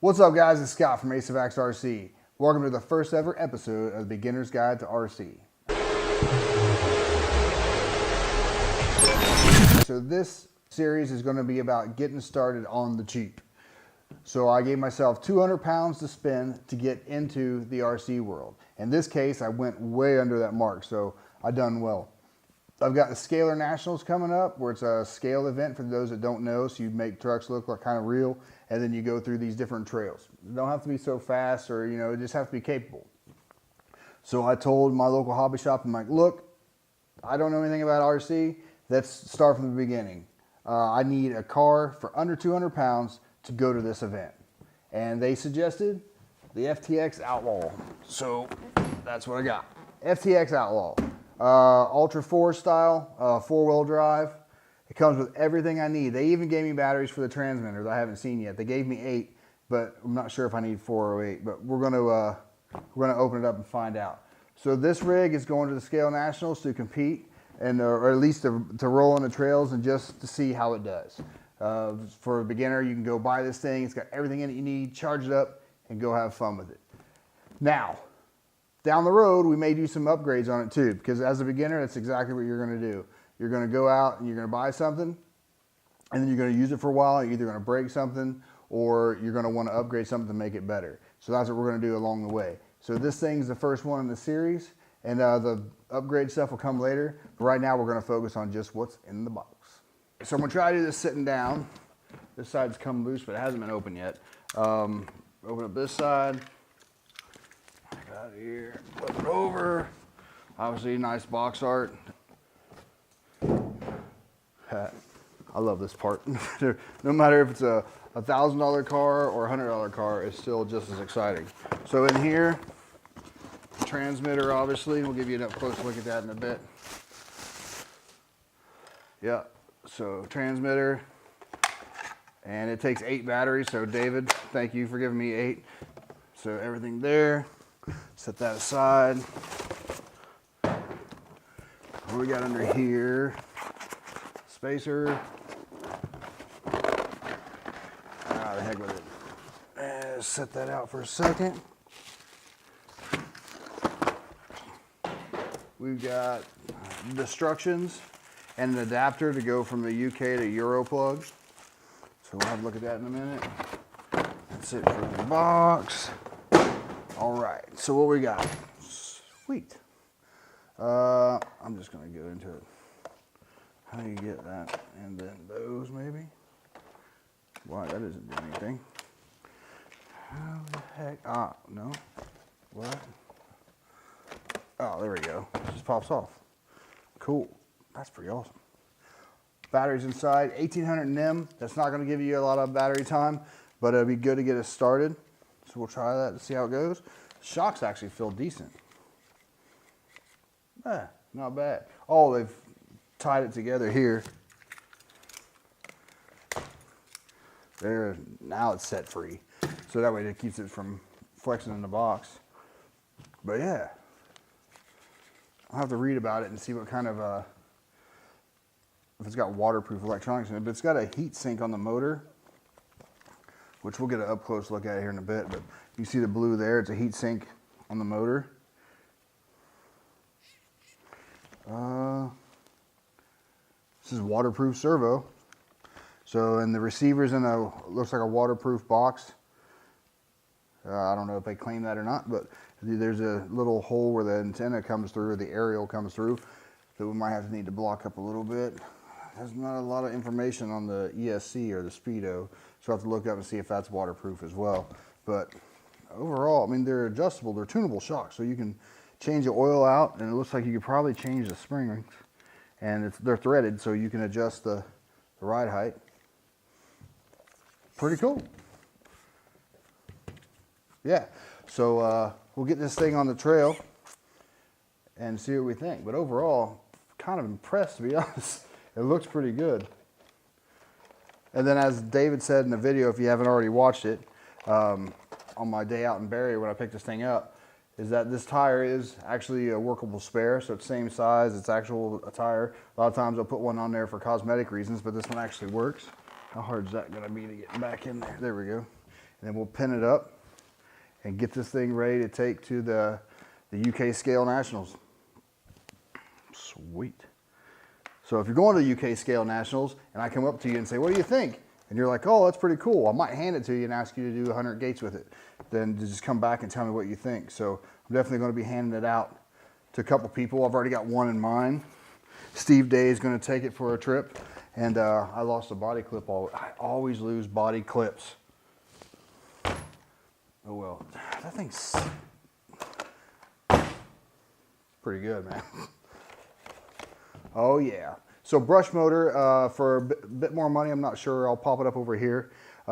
What's up, guys? It's Scott from FTX RC. Welcome to the first ever episode of the Beginner's Guide to RC. So this series is going to be about getting started on the cheap. So I gave myself 200 pounds to spend to get into the RC world. In this case, I went way under that mark, so I done well. I've got the Scalar Nationals coming up, where it's a scale event for those that don't know. So you make trucks look like kind of real, and then you go through these different trails. You don't have to be so fast, or you just have to be capable. So I told my local hobby shop, I'm like, look, I don't know anything about RC. Let's start from the beginning. I need a car for under 200 pounds to go to this event, and they suggested the FTX Outlaw. So that's what I got. FTX Outlaw. Ultra 4 style, 4-wheel drive. It comes with everything I need. They even gave me batteries for the transmitter that I haven't seen yet. They gave me 8, but I'm not sure if I need 4 or 8. But we're gonna open it up and find out. So this rig is going to the Scale Nationals to compete, and or at least to roll on the trails and just to see how it does. For a beginner, you can go buy this thing. It's got everything in it you need. Charge it up and go have fun with it. Now, down the road, we may do some upgrades on it too, because as a beginner, that's exactly what you're going to do. You're going to go out and you're going to buy something, and then you're going to use it for a while. You're either going to break something, or you're going to want to upgrade something to make it better. So that's what we're going to do along the way. So this thing's the first one in the series, and the upgrade stuff will come later. But right now, we're going to focus on just what's in the box. So I'm going to try to do this sitting down. This side's come loose, but it hasn't been open yet. Open up this side. Out here, flip it over. Obviously, nice box art. I love this part. No matter if it's a $1,000 car or a $100 car, it's still just as exciting. So in here, transmitter, obviously, we'll give you an up close look at that in a bit. Yeah, so transmitter, and it takes 8 batteries. So David, thank you for giving me 8. So everything there. Set that aside. What we got under here? Spacer. The heck with it. And set that out for a second. We've got instructions and an adapter to go from the UK to Euro plug. So we'll have a look at that in a minute. That's it for the box. All right, so what we got? Sweet. I'm just gonna go into it. How do you get that? And then those maybe? Why, that doesn't do anything. How the heck? Ah, no. What? Oh, there we go. It just pops off. Cool. That's pretty awesome. Batteries inside, 1800 NIM. That's not gonna give you a lot of battery time, but it'll be good to get us started. So we'll try that to see how it goes. Shocks actually feel decent. Not bad. Oh, they've tied it together here. There, now it's set free. So that way it keeps it from flexing in the box. But yeah, I'll have to read about it and see what kind of, if it's got waterproof electronics in it. But it's got a heat sink on the motor, which we'll get an up close look at here in a bit, but you see the blue there, it's a heat sink on the motor. This is waterproof servo. So, and the receiver's in looks like a waterproof box. I don't know if they claim that or not, but there's a little hole where the antenna comes through, or the aerial comes through, that we might need to block up a little bit. There's not a lot of information on the ESC or the Speedo, so I'll have to look up and see if that's waterproof as well. But overall, I mean, they're adjustable, they're tunable shocks, so you can change the oil out, and it looks like you could probably change the spring rings, and they're threaded, so you can adjust the ride height. Pretty cool. Yeah, so we'll get this thing on the trail and see what we think. But overall, kind of impressed, to be honest. It looks pretty good. And then, as David said in the video, if you haven't already watched it, on my day out in Barrie when I picked this thing up, is that this tire is actually a workable spare. So it's same size, it's actual tire. A lot of times I'll put one on there for cosmetic reasons, but this one actually works. How hard is that gonna be to get back in there? There we go. and then we'll pin it up and get this thing ready to take to the UK Scale Nationals. Sweet. So if you're going to the UK Scale Nationals and I come up to you and say, what do you think? And you're like, oh, that's pretty cool. I might hand it to you and ask you to do 100 gates with it. Then just come back and tell me what you think. So I'm definitely going to be handing it out to a couple people. I've already got one in mind. Steve Day is going to take it for a trip. And I lost a body clip. I always lose body clips. Oh well, that thing's pretty good, man. Oh yeah. So brush motor, for a bit more money, I'm not sure, I'll pop it up over here.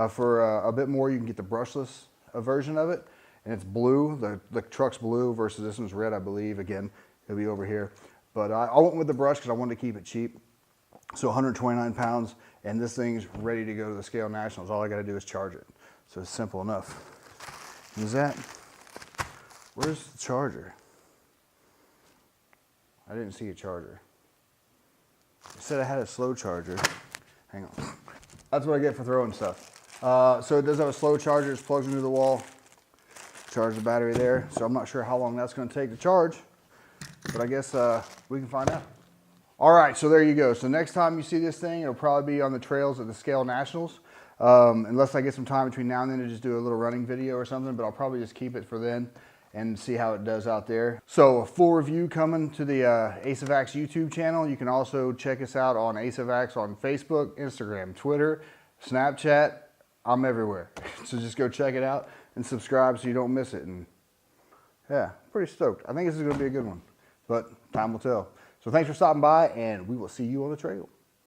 For a bit more, you can get the brushless version of it. And it's blue, the truck's blue versus this one's red, I believe. Again, it'll be over here. But I went with the brush because I wanted to keep it cheap. So 129 pounds, and this thing's ready to go to the Scale Nationals. All I gotta do is charge it. So it's simple enough. Is that, where's the charger? I didn't see a charger. It said I had a slow charger. Hang on. That's what I get for throwing stuff. So it does have a slow charger. It plugs into the wall. Charge the battery there. So I'm not sure how long that's going to take to charge, but I guess we can find out. All right, so there you go. So next time you see this thing, it'll probably be on the trails at the Scale Nationals. Unless I get some time between now and then to just do a little running video or something, but I'll probably just keep it for then and see how it does out there. So a full review coming to the AceofAxe YouTube channel. You can also check us out on AceofAxe on Facebook, Instagram, Twitter, Snapchat. I'm everywhere. So just go check it out and subscribe so you don't miss it. And yeah, pretty stoked. I think this is going to be a good one, but time will tell. So thanks for stopping by, and we will see you on the trail.